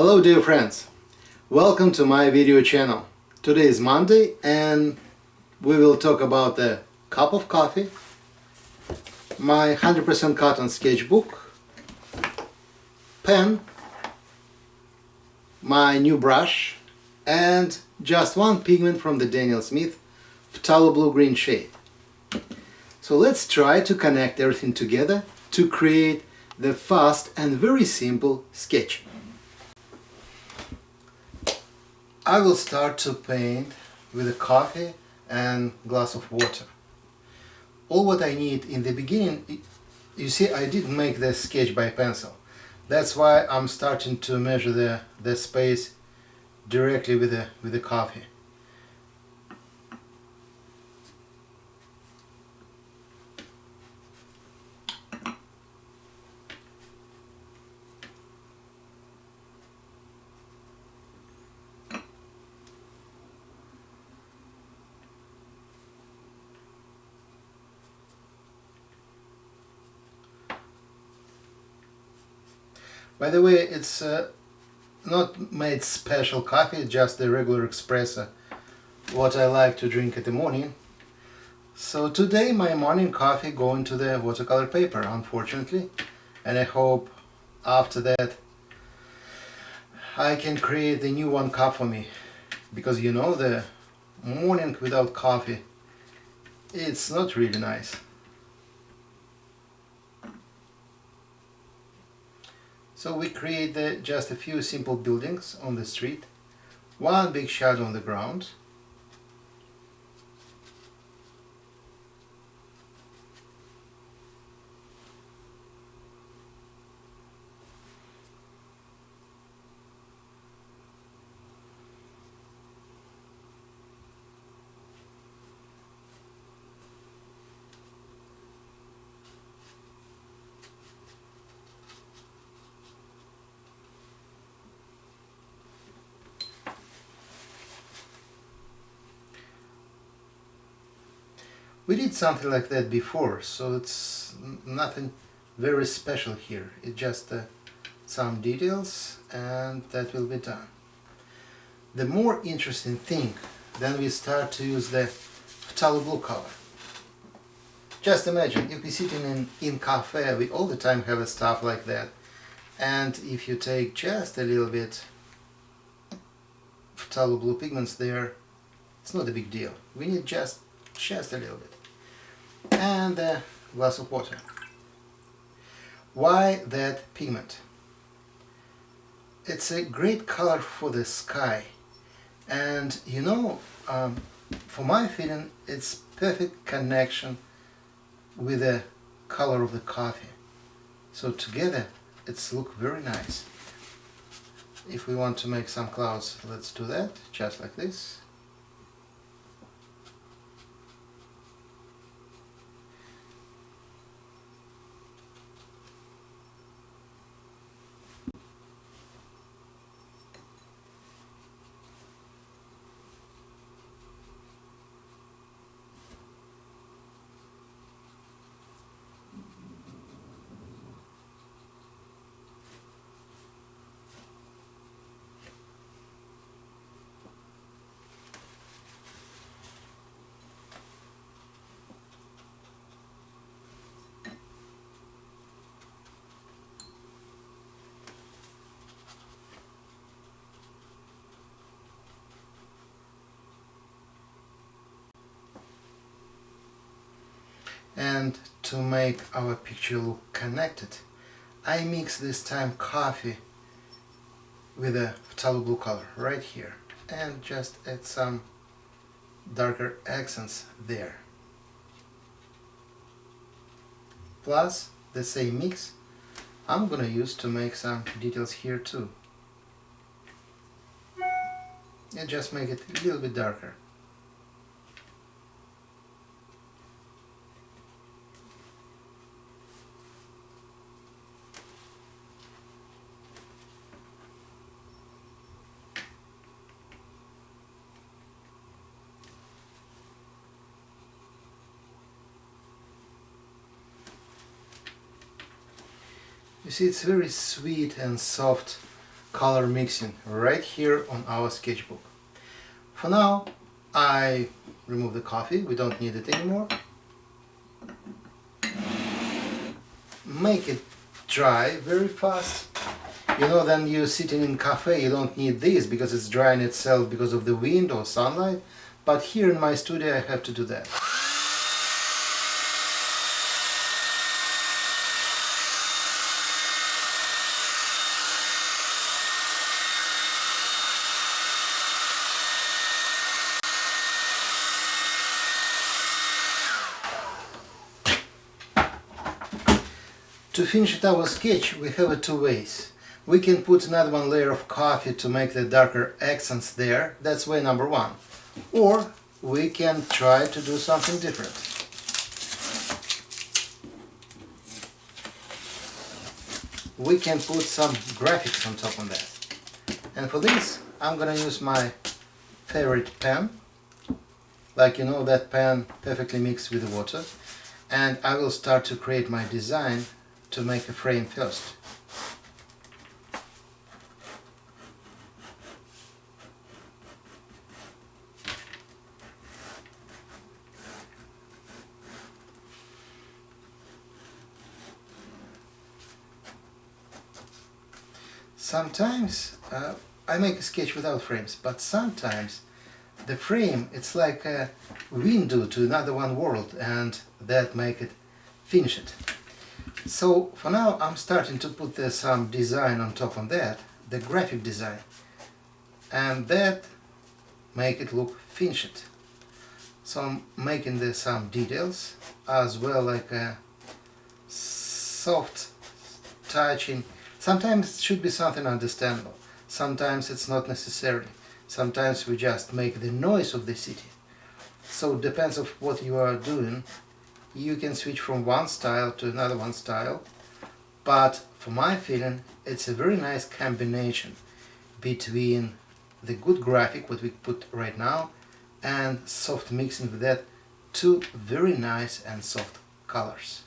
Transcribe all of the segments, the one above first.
Hello dear friends, welcome to my video channel. Today is Monday and we will talk about the cup of coffee, my 100% cotton sketchbook, pen, my new brush and just one pigment from the Daniel Smith Phthalo blue-green shade. So let's try to connect everything together to create the fast and very simple sketch. I will start to paint with a coffee and glass of water. All what I need in the beginning, you see, I didn't make the sketch by pencil. That's why I'm starting to measure the space directly with the coffee. By the way, it's not made special coffee, just the regular espresso, what I like to drink in the morning. So today my morning coffee going to the watercolor paper, unfortunately, and I hope after that I can create the new one cup for me, because you know the morning without coffee, it's not really nice. So we create just a few simple buildings on the street, one big shadow on the ground, we did something like that before, so it's nothing very special here. It's just some details and that will be done. The more interesting thing, then we start to use the Phthalo blue color. Just imagine, if we're sitting in cafe, we all the time have a stuff like that. And if you take just a little bit Phthalo blue pigments there, it's not a big deal. We need just a little bit. And a glass of water. Why that pigment? It's a great color for the sky, and you know, for my feeling, it's perfect connection with the color of the coffee. So together it's look very nice. If we want to make some clouds, let's do that just like this. And to make our picture look connected, I mix this time coffee with a Phthalo blue color right here and just add some darker accents there. Plus the same mix I'm gonna use to make some details here too. And just make it a little bit darker. You see, it's very sweet and soft color mixing right here on our sketchbook. For now, I remove the coffee, we don't need it anymore. Make it dry very fast. You know, then you're sitting in cafe, you don't need this because it's drying itself because of the wind or sunlight. But here in my studio I have to do that. To finish our sketch we have two ways. We can put another one layer of coffee to make the darker accents there, that's way number one. Or we can try to do something different. We can put some graphics on top of that. And for this I'm gonna use my favorite pen. Like you know, that pen perfectly mixed with the water. And I will start to create my design to make a frame first. Sometimes I make a sketch without frames, but sometimes the frame, it's like a window to another one world, and that make it finish it. So for now I'm starting to put some design on top of that, the graphic design, and that make it look finished. So I'm making some details as well, like a soft touching. Sometimes it should be something understandable, sometimes it's not necessarily. Sometimes we just make the noise of the city. So it depends of what you are doing. You can switch from one style to another one style, but for my feeling it's a very nice combination between the good graphic, what we put right now, and soft mixing with that, two very nice and soft colors.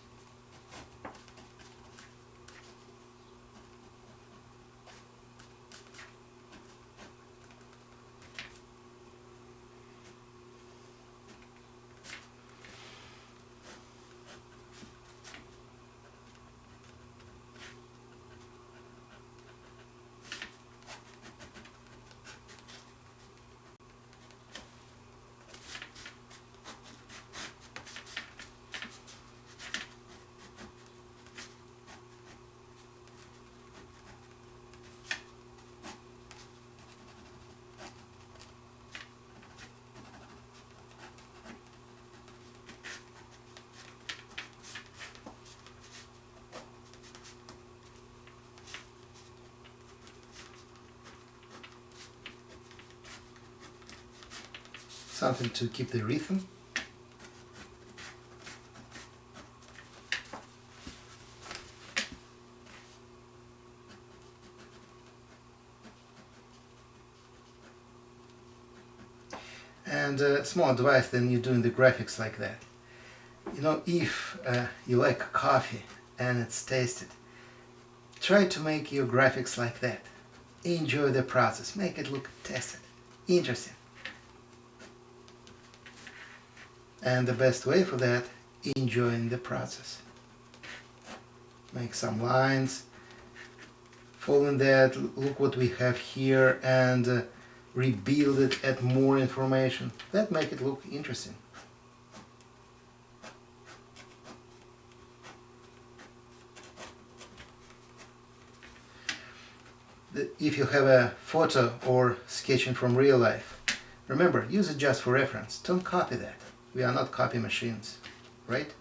Something to keep the rhythm. And a small advice when you're doing the graphics like that. You know, if you like coffee and it's tasted, try to make your graphics like that. Enjoy the process, make it look tasted, interesting. And the best way for that, enjoying the process. Make some lines, following that, look what we have here, and rebuild it, add more information. That make it look interesting. If you have a photo or sketching from real life, remember, use it just for reference. Don't copy that. We are not copy machines, right?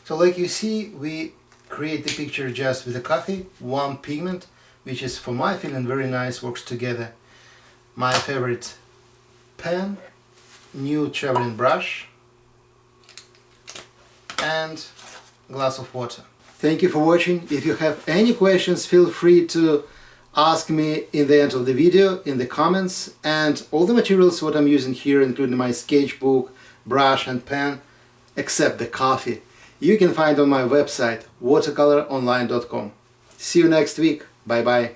So like you see, we create the picture just with the coffee, one pigment, which is for my feeling very nice, works together. My favorite pen, new traveling brush, and glass of water. Thank you for watching. If you have any questions, feel free to ask me in the end of the video, in the comments, and all the materials what I'm using here, including my sketchbook, brush and pen, except the coffee, you can find on my website watercoloronline.com. See you next week. Bye bye.